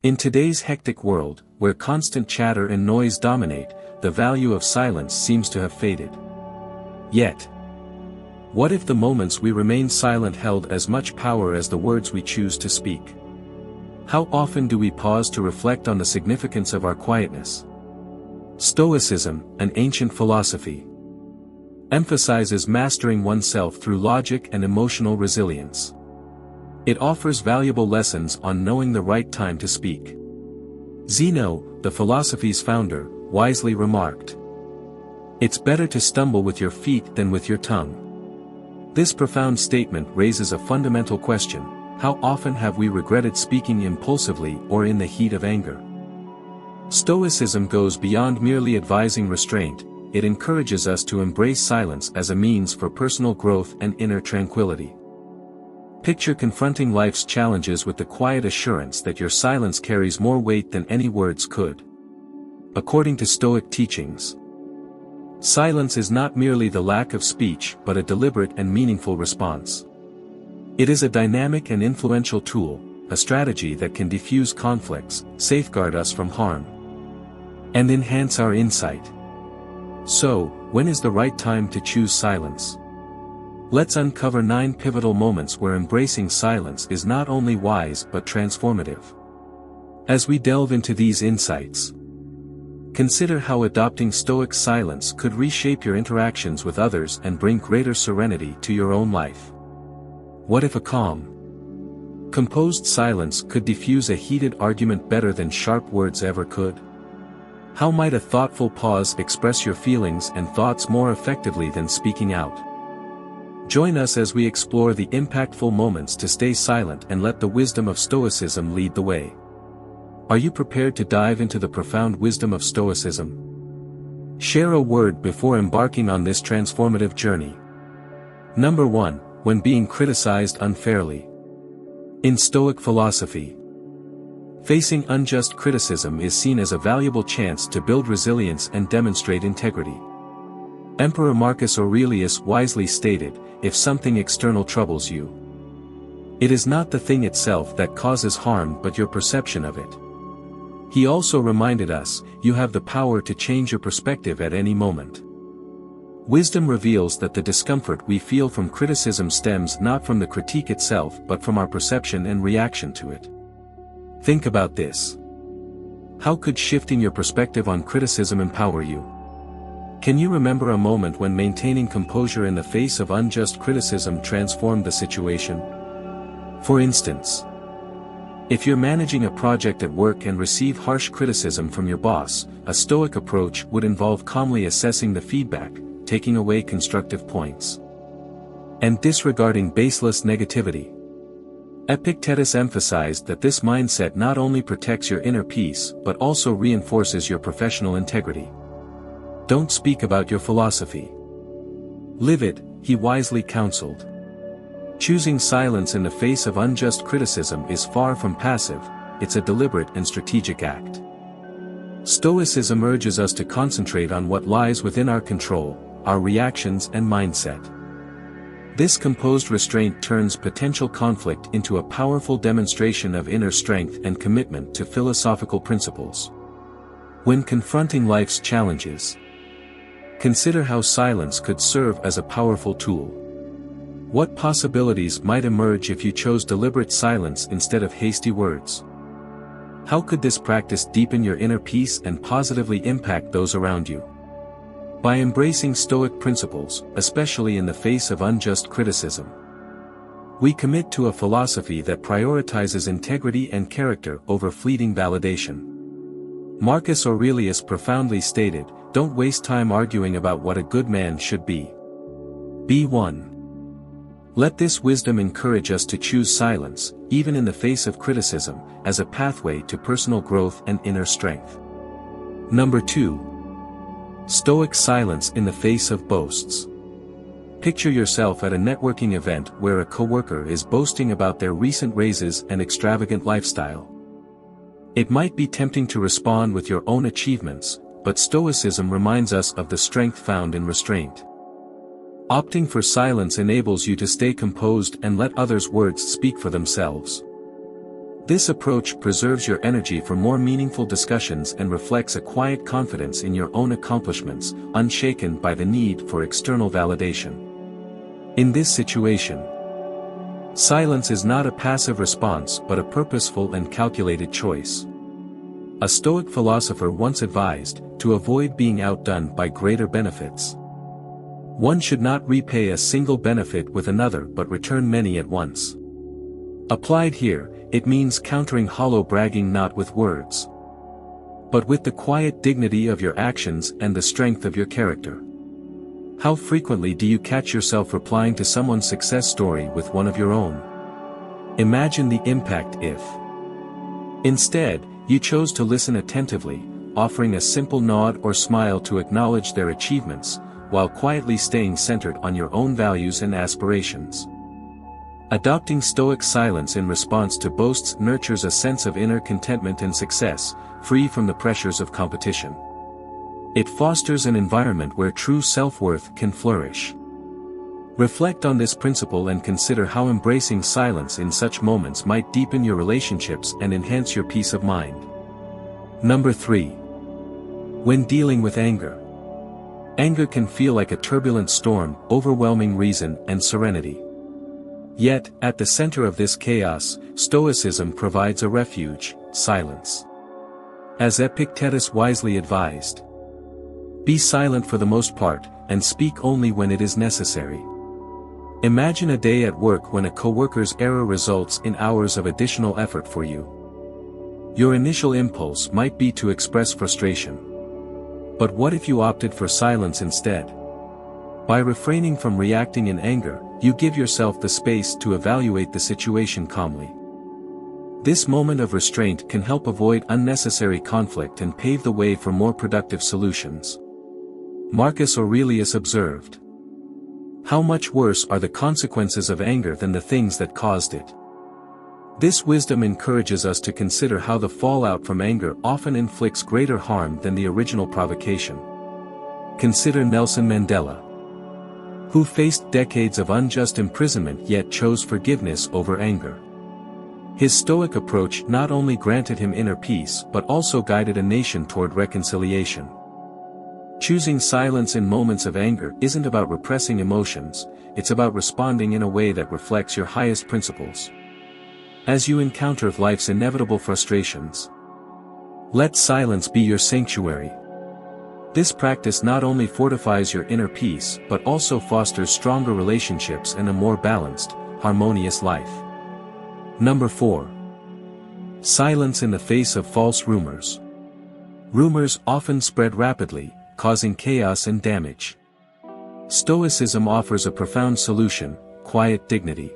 In today's hectic world, where constant chatter and noise dominate, the value of silence seems to have faded. Yet, what if the moments we remain silent held as much power as the words we choose to speak? How often do we pause to reflect on the significance of our quietness? Stoicism, an ancient philosophy, emphasizes mastering oneself through logic and emotional resilience. It offers valuable lessons on knowing the right time to speak. Zeno, the philosophy's founder, wisely remarked, "It's better to stumble with your feet than with your tongue." This profound statement raises a fundamental question: how often have we regretted speaking impulsively or in the heat of anger? Stoicism goes beyond merely advising restraint. It encourages us to embrace silence as a means for personal growth and inner tranquility. Picture confronting life's challenges with the quiet assurance that your silence carries more weight than any words could. According to Stoic teachings, silence is not merely the lack of speech but a deliberate and meaningful response. It is a dynamic and influential tool, a strategy that can diffuse conflicts, safeguard us from harm, and enhance our insight. So, when is the right time to choose silence? Let's uncover 9 pivotal moments where embracing silence is not only wise but transformative. As we delve into these insights, consider how adopting Stoic silence could reshape your interactions with others and bring greater serenity to your own life. What if a calm, composed silence could diffuse a heated argument better than sharp words ever could? How might a thoughtful pause express your feelings and thoughts more effectively than speaking out? Join us as we explore the impactful moments to stay silent and let the wisdom of Stoicism lead the way. Are you prepared to dive into the profound wisdom of Stoicism? Share a word before embarking on this transformative journey. Number 1. When being criticized unfairly. In Stoic philosophy, facing unjust criticism is seen as a valuable chance to build resilience and demonstrate integrity. Emperor Marcus Aurelius wisely stated, "If something external troubles you, it is not the thing itself that causes harm but your perception of it." He also reminded us, you have the power to change your perspective at any moment. Wisdom reveals that the discomfort we feel from criticism stems not from the critique itself but from our perception and reaction to it. Think about this. How could shifting your perspective on criticism empower you? Can you remember a moment when maintaining composure in the face of unjust criticism transformed the situation? For instance, if you're managing a project at work and receive harsh criticism from your boss, a Stoic approach would involve calmly assessing the feedback, taking away constructive points, and disregarding baseless negativity. Epictetus emphasized that this mindset not only protects your inner peace but also reinforces your professional integrity. Don't speak about your philosophy. Live it, he wisely counseled. Choosing silence in the face of unjust criticism is far from passive, it's a deliberate and strategic act. Stoicism urges us to concentrate on what lies within our control, our reactions and mindset. This composed restraint turns potential conflict into a powerful demonstration of inner strength and commitment to philosophical principles. When confronting life's challenges, consider how silence could serve as a powerful tool. What possibilities might emerge if you chose deliberate silence instead of hasty words? How could this practice deepen your inner peace and positively impact those around you? By embracing Stoic principles, especially in the face of unjust criticism, we commit to a philosophy that prioritizes integrity and character over fleeting validation. Marcus Aurelius profoundly stated, "Don't waste time arguing about what a good man should be. Be one." Let this wisdom encourage us to choose silence, even in the face of criticism, as a pathway to personal growth and inner strength. Number 2. Stoic silence in the face of boasts. Picture yourself at a networking event where a coworker is boasting about their recent raises and extravagant lifestyle. It might be tempting to respond with your own achievements, but Stoicism reminds us of the strength found in restraint. Opting for silence enables you to stay composed and let others' words speak for themselves. This approach preserves your energy for more meaningful discussions and reflects a quiet confidence in your own accomplishments, unshaken by the need for external validation. In this situation, silence is not a passive response but a purposeful and calculated choice. A Stoic philosopher once advised, to avoid being outdone by greater benefits, one should not repay a single benefit with another but return many at once. Applied here, it means countering hollow bragging not with words, but with the quiet dignity of your actions and the strength of your character. How frequently do you catch yourself replying to someone's success story with one of your own? Imagine the impact if, instead, you chose to listen attentively, offering a simple nod or smile to acknowledge their achievements, while quietly staying centered on your own values and aspirations. Adopting Stoic silence in response to boasts nurtures a sense of inner contentment and success, free from the pressures of competition. It fosters an environment where true self-worth can flourish. Reflect on this principle and consider how embracing silence in such moments might deepen your relationships and enhance your peace of mind. Number 3. When dealing with anger. Anger can feel like a turbulent storm, overwhelming reason and serenity. Yet, at the center of this chaos, Stoicism provides a refuge: silence. As Epictetus wisely advised, be silent for the most part, and speak only when it is necessary. Imagine a day at work when a coworker's error results in hours of additional effort for you. Your initial impulse might be to express frustration. But what if you opted for silence instead? By refraining from reacting in anger, you give yourself the space to evaluate the situation calmly. This moment of restraint can help avoid unnecessary conflict and pave the way for more productive solutions. Marcus Aurelius observed, "How much worse are the consequences of anger than the things that caused it?" This wisdom encourages us to consider how the fallout from anger often inflicts greater harm than the original provocation. Consider Nelson Mandela, who faced decades of unjust imprisonment yet chose forgiveness over anger. His Stoic approach not only granted him inner peace but also guided a nation toward reconciliation. Choosing silence in moments of anger isn't about repressing emotions, it's about responding in a way that reflects your highest principles. As you encounter life's inevitable frustrations, let silence be your sanctuary. This practice not only fortifies your inner peace but also fosters stronger relationships and a more balanced, harmonious life. Number 4. Silence in the face of false rumors. Rumors often spread rapidly, causing chaos and damage. Stoicism offers a profound solution: quiet dignity.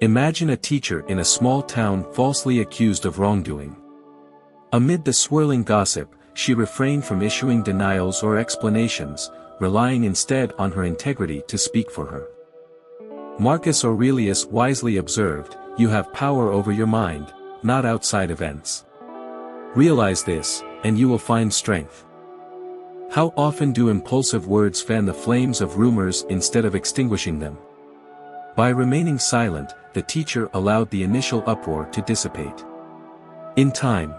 Imagine a teacher in a small town falsely accused of wrongdoing. Amid the swirling gossip, she refrained from issuing denials or explanations, relying instead on her integrity to speak for her. Marcus Aurelius wisely observed, "You have power over your mind, not outside events. Realize this, and you will find strength." How often do impulsive words fan the flames of rumors instead of extinguishing them? By remaining silent, the teacher allowed the initial uproar to dissipate. In time,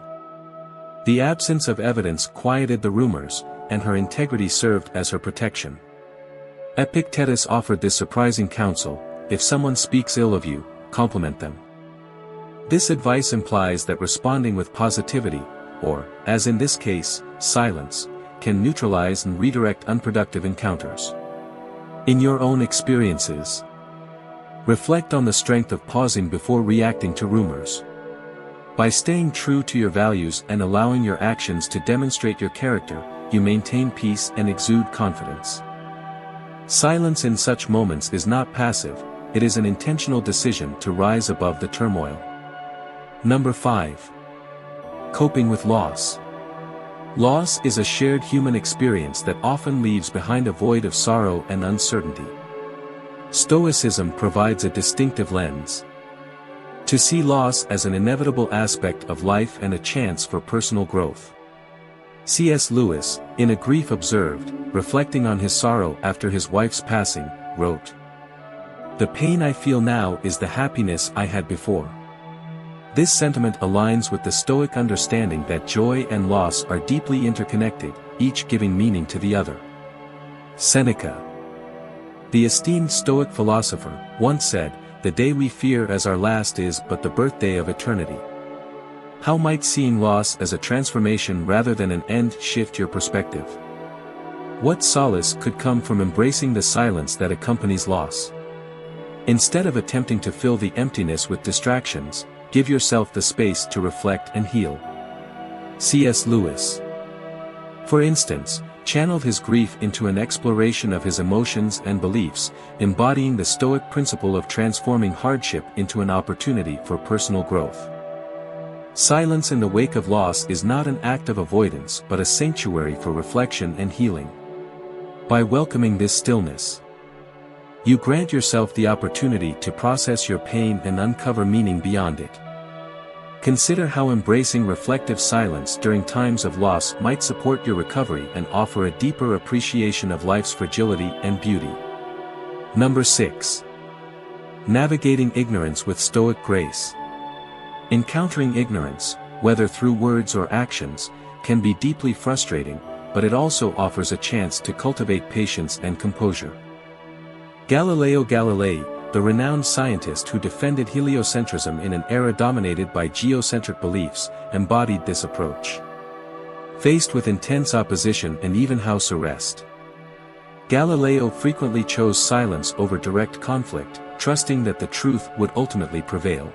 the absence of evidence quieted the rumors, and her integrity served as her protection. Epictetus offered this surprising counsel: if someone speaks ill of you, compliment them. This advice implies that responding with positivity, or, as in this case, silence, can neutralize and redirect unproductive encounters. In your own experiences, reflect on the strength of pausing before reacting to rumors. By staying true to your values and allowing your actions to demonstrate your character, you maintain peace and exude confidence. Silence in such moments is not passive, it is an intentional decision to rise above the turmoil. Number 5. Coping with loss. Loss is a shared human experience that often leaves behind a void of sorrow and uncertainty. Stoicism provides a distinctive lens. To see loss as an inevitable aspect of life and a chance for personal growth. C.S. Lewis, in A Grief Observed, reflecting on his sorrow after his wife's passing, wrote, "The pain I feel now is the happiness I had before." This sentiment aligns with the Stoic understanding that joy and loss are deeply interconnected, each giving meaning to the other. Seneca, the esteemed Stoic philosopher, once said, "The day we fear as our last is but the birthday of eternity." How might seeing loss as a transformation rather than an end shift your perspective? What solace could come from embracing the silence that accompanies loss? Instead of attempting to fill the emptiness with distractions, give yourself the space to reflect and heal. C.S. Lewis, for instance, channeled his grief into an exploration of his emotions and beliefs, embodying the Stoic principle of transforming hardship into an opportunity for personal growth. Silence in the wake of loss is not an act of avoidance but a sanctuary for reflection and healing. By welcoming this stillness, you grant yourself the opportunity to process your pain and uncover meaning beyond it. Consider how embracing reflective silence during times of loss might support your recovery and offer a deeper appreciation of life's fragility and beauty. Number 6. Navigating ignorance with Stoic grace. Encountering ignorance, whether through words or actions, can be deeply frustrating, but it also offers a chance to cultivate patience and composure. Galileo Galilei, the renowned scientist who defended heliocentrism in an era dominated by geocentric beliefs, embodied this approach. Faced with intense opposition and even house arrest, Galileo frequently chose silence over direct conflict, trusting that the truth would ultimately prevail.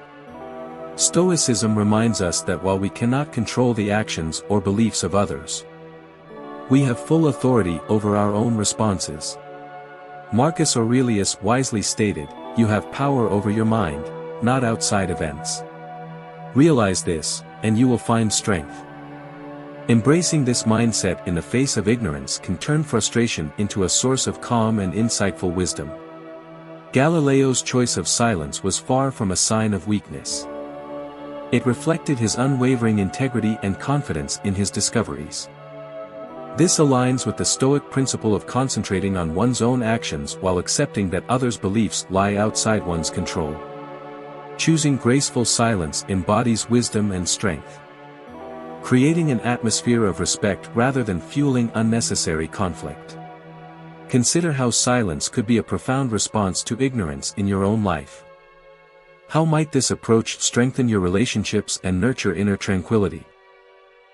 Stoicism reminds us that while we cannot control the actions or beliefs of others, we have full authority over our own responses. Marcus Aurelius wisely stated, "You have power over your mind, not outside events." Realize this, and you will find strength. Embracing this mindset in the face of ignorance can turn frustration into a source of calm and insightful wisdom. Galileo's choice of silence was far from a sign of weakness. It reflected his unwavering integrity and confidence in his discoveries. This aligns with the Stoic principle of concentrating on one's own actions while accepting that others' beliefs lie outside one's control. Choosing graceful silence embodies wisdom and strength, creating an atmosphere of respect rather than fueling unnecessary conflict. Consider how silence could be a profound response to ignorance in your own life. How might this approach strengthen your relationships and nurture inner tranquility?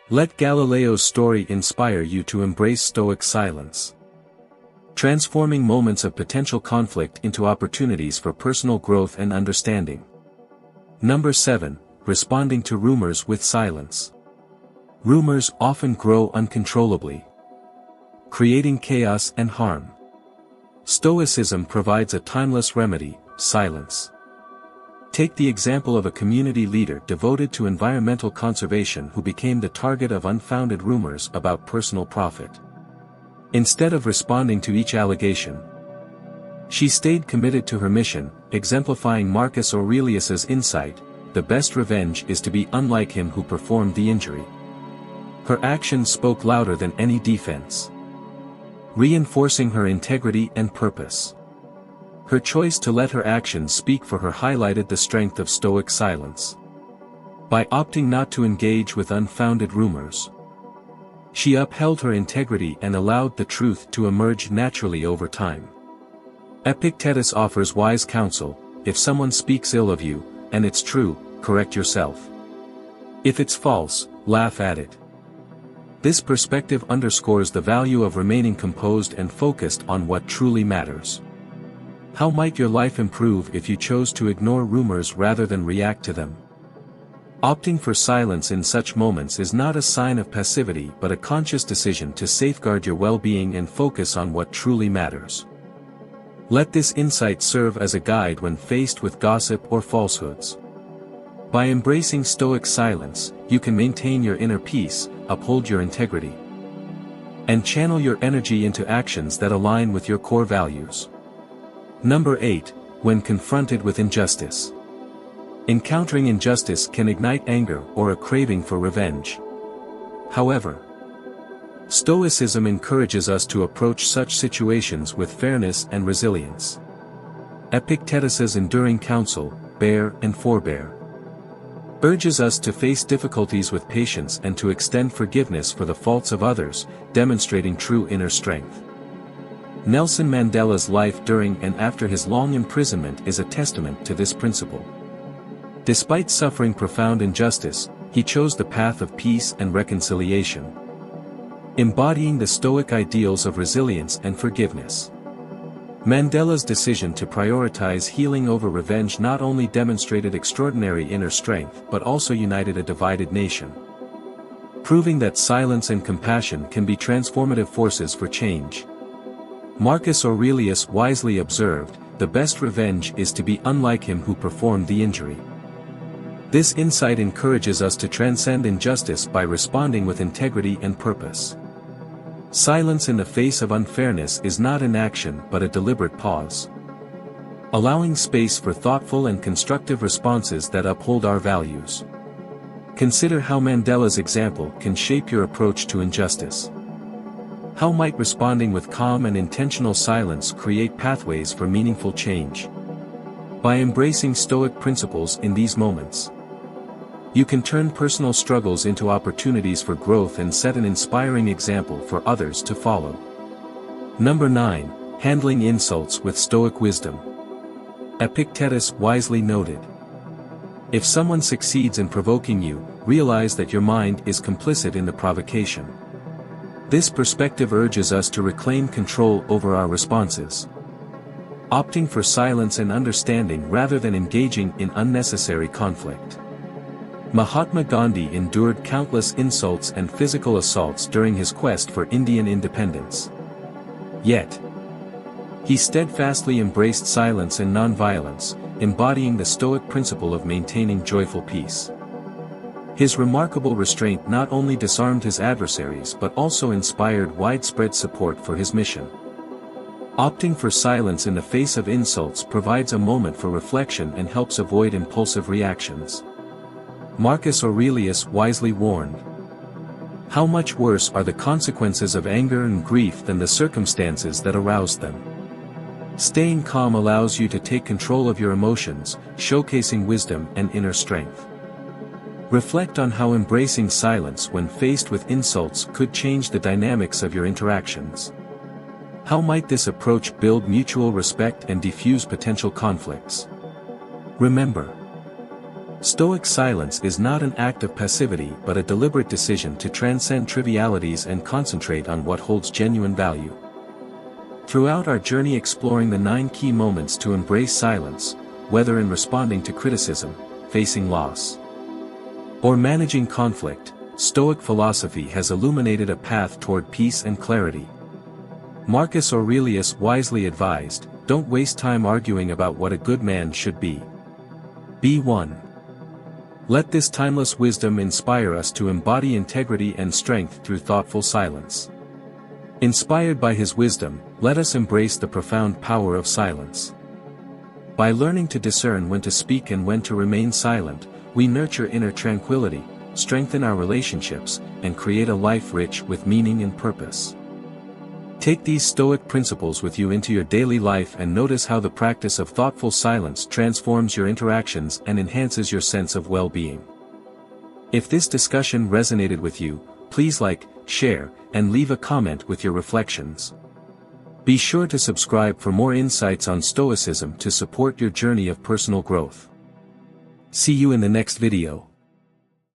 Let Galileo's story inspire you to embrace Stoic silence, transforming moments of potential conflict into opportunities for personal growth and understanding. Number 7. Responding to rumors with silence. Rumors often grow uncontrollably, creating chaos and harm. Stoicism provides a timeless remedy: silence. Take the example of a community leader devoted to environmental conservation who became the target of unfounded rumors about personal profit. Instead of responding to each allegation, she stayed committed to her mission, exemplifying Marcus Aurelius's insight: the best revenge is to be unlike him who performed the injury. Her actions spoke louder than any defense, reinforcing her integrity and purpose. Her choice to let her actions speak for her highlighted the strength of Stoic silence. By opting not to engage with unfounded rumors, she upheld her integrity and allowed the truth to emerge naturally over time. Epictetus offers wise counsel: if someone speaks ill of you, and it's true, correct yourself. If it's false, laugh at it. This perspective underscores the value of remaining composed and focused on what truly matters. How might your life improve if you chose to ignore rumors rather than react to them? Opting for silence in such moments is not a sign of passivity but a conscious decision to safeguard your well-being and focus on what truly matters. Let this insight serve as a guide when faced with gossip or falsehoods. By embracing Stoic silence, you can maintain your inner peace, uphold your integrity, and channel your energy into actions that align with your core values. Number 8. When confronted with injustice. Encountering injustice can ignite anger or a craving for revenge. However, Stoicism encourages us to approach such situations with fairness and resilience. Epictetus's enduring counsel: bear and forbear. urges us to face difficulties with patience and to extend forgiveness for the faults of others, demonstrating true inner strength. Nelson Mandela's life during and after his long imprisonment is a testament to this principle. Despite suffering profound injustice, he chose the path of peace and reconciliation, embodying the Stoic ideals of resilience and forgiveness. Mandela's decision to prioritize healing over revenge not only demonstrated extraordinary inner strength but also united a divided nation, proving that silence and compassion can be transformative forces for change. Marcus Aurelius wisely observed, "The best revenge is to be unlike him who performed the injury." This insight encourages us to transcend injustice by responding with integrity and purpose. Silence in the face of unfairness is not inaction but a deliberate pause, allowing space for thoughtful and constructive responses that uphold our values. Consider how Mandela's example can shape your approach to injustice. How might responding with calm and intentional silence create pathways for meaningful change? By embracing Stoic principles in these moments, you can turn personal struggles into opportunities for growth and set an inspiring example for others to follow. Number 9. Handling insults with Stoic wisdom. Epictetus wisely noted, "If someone succeeds in provoking you, realize that your mind is complicit in the provocation." This perspective urges us to reclaim control over our responses, opting for silence and understanding rather than engaging in unnecessary conflict. Mahatma Gandhi endured countless insults and physical assaults during his quest for Indian independence. Yet, he steadfastly embraced silence and nonviolence, embodying the Stoic principle of maintaining joyful peace. His remarkable restraint not only disarmed his adversaries but also inspired widespread support for his mission. Opting for silence in the face of insults provides a moment for reflection and helps avoid impulsive reactions. Marcus Aurelius wisely warned, "How much worse are the consequences of anger and grief than the circumstances that aroused them." Staying calm allows you to take control of your emotions, showcasing wisdom and inner strength. Reflect on how embracing silence when faced with insults could change the dynamics of your interactions. How might this approach build mutual respect and defuse potential conflicts? Remember, Stoic silence is not an act of passivity but a deliberate decision to transcend trivialities and concentrate on what holds genuine value. Throughout our journey exploring the 9 key moments to embrace silence, whether in responding to criticism, facing loss, or managing conflict, Stoic philosophy has illuminated a path toward peace and clarity. Marcus Aurelius wisely advised, "Don't waste time arguing about what a good man should be. Be one." Let this timeless wisdom inspire us to embody integrity and strength through thoughtful silence. Inspired by his wisdom, let us embrace the profound power of silence. By learning to discern when to speak and when to remain silent, we nurture inner tranquility, strengthen our relationships, and create a life rich with meaning and purpose. Take these Stoic principles with you into your daily life and notice how the practice of thoughtful silence transforms your interactions and enhances your sense of well-being. If this discussion resonated with you, please like, share, and leave a comment with your reflections. Be sure to subscribe for more insights on Stoicism to support your journey of personal growth. See you in the next video.